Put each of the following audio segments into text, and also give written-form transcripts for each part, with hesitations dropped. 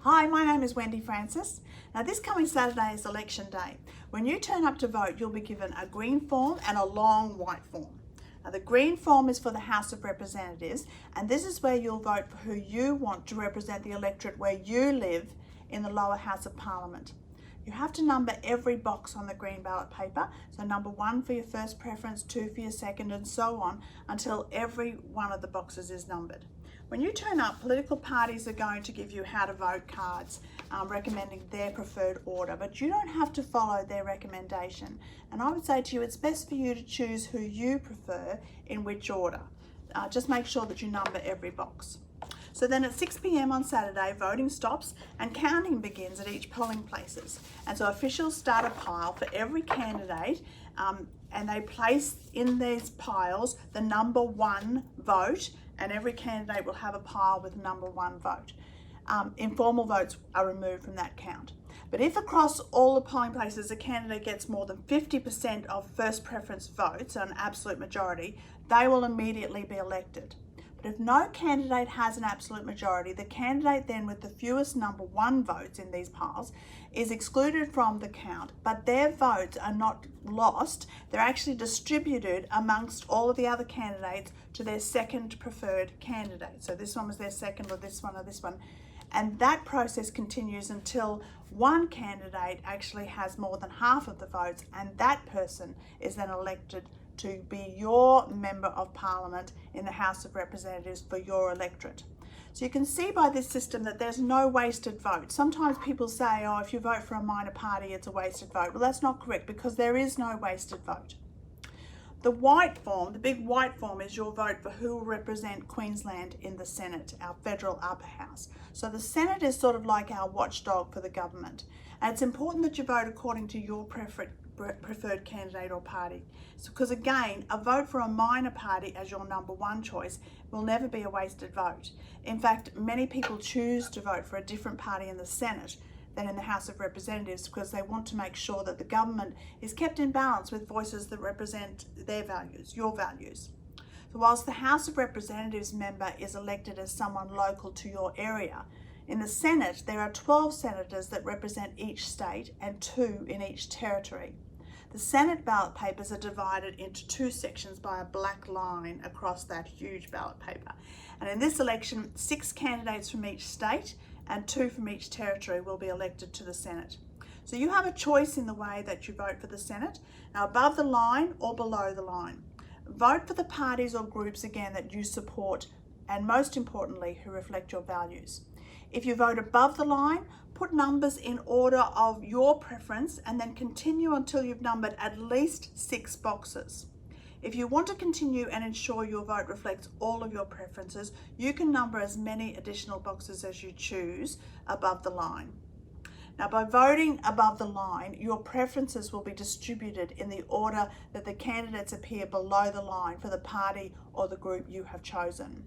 Hi, my name is Wendy Francis. Now this coming Saturday is election day. When you turn up to vote, you'll be given a green form and a long white form. Now the green form is for the House of Representatives, and this is where you'll vote for who you want to represent the electorate where you live in the lower house of Parliament. You have to number every box on the green ballot paper. So number 1 for your first preference, 2 for your second, and so on until every one of the boxes is numbered. When you turn up, political parties are going to give you how to vote cards recommending their preferred order, but you don't have to follow their recommendation. And I would say to you, it's best for you to choose who you prefer in which order. Just make sure that you number every box. So then at 6 p.m. on Saturday, voting stops and counting begins at each polling places. And so officials start a pile for every candidate and they place in these piles the number 1 vote, and every candidate will have a pile with number 1 vote. Informal votes are removed from that count. But if across all the polling places a candidate gets more than 50% of first preference votes, an absolute majority, they will immediately be elected. But if no candidate has an absolute majority, the candidate then with the fewest number 1 votes in these piles is excluded from the count, but their votes are not lost. They're actually distributed amongst all of the other candidates to their second preferred candidate. So this one was their second, or this one, or this one. And that process continues until one candidate actually has more than half of the votes, and that person is then elected to be your Member of Parliament in the House of Representatives for your electorate. So you can see by this system that there's no wasted vote. Sometimes people say, oh, if you vote for a minor party, it's a wasted vote. Well, that's not correct, because there is no wasted vote. The white form, the big white form, is your vote for who will represent Queensland in the Senate, our federal upper house. So the Senate is sort of like our watchdog for the government. And it's important that you vote according to your preferred candidate or party. So, because again, a vote for a minor party as your number 1 choice will never be a wasted vote. In fact, many people choose to vote for a different party in the Senate than in the House of Representatives because they want to make sure that the government is kept in balance with voices that represent their values, your values. So whilst the House of Representatives member is elected as someone local to your area, in the Senate there are 12 senators that represent each state and 2 in each territory. The Senate ballot papers are divided into 2 sections by a black line across that huge ballot paper. And in this election, 6 candidates from each state and 2 from each territory will be elected to the Senate. So you have a choice in the way that you vote for the Senate, now above the line or below the line. Vote for the parties or groups again that you support, and most importantly, who reflect your values. If you vote above the line, put numbers in order of your preference and then continue until you've numbered at least 6 boxes. If you want to continue and ensure your vote reflects all of your preferences, you can number as many additional boxes as you choose above the line. Now, by voting above the line, your preferences will be distributed in the order that the candidates appear below the line for the party or the group you have chosen.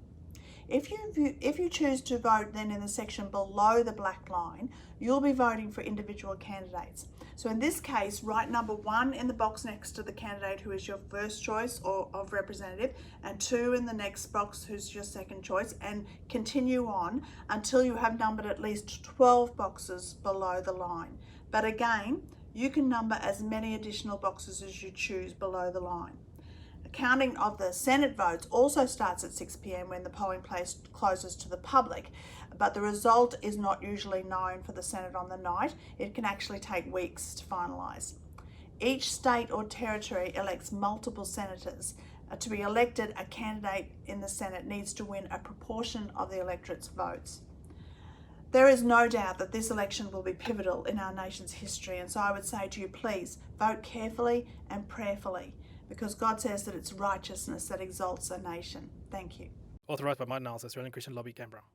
If you choose to vote then in the section below the black line, you'll be voting for individual candidates. So in this case, write number 1 in the box next to the candidate who is your first choice or of representative, and 2 in the next box who's your second choice, and continue on until you have numbered at least 12 boxes below the line. But again, you can number as many additional boxes as you choose below the line. Counting of the Senate votes also starts at 6 p.m. when the polling place closes to the public, but the result is not usually known for the Senate on the night. It can actually take weeks to finalise. Each state or territory elects multiple senators. To be elected, a candidate in the Senate needs to win a proportion of the electorate's votes. There is no doubt that this election will be pivotal in our nation's history, and so I would say to you, please vote carefully and prayerfully, because God says that it's righteousness that exalts a nation. Thank you. Authorised by Martin Analysis, Australian Christian Lobby, Canberra.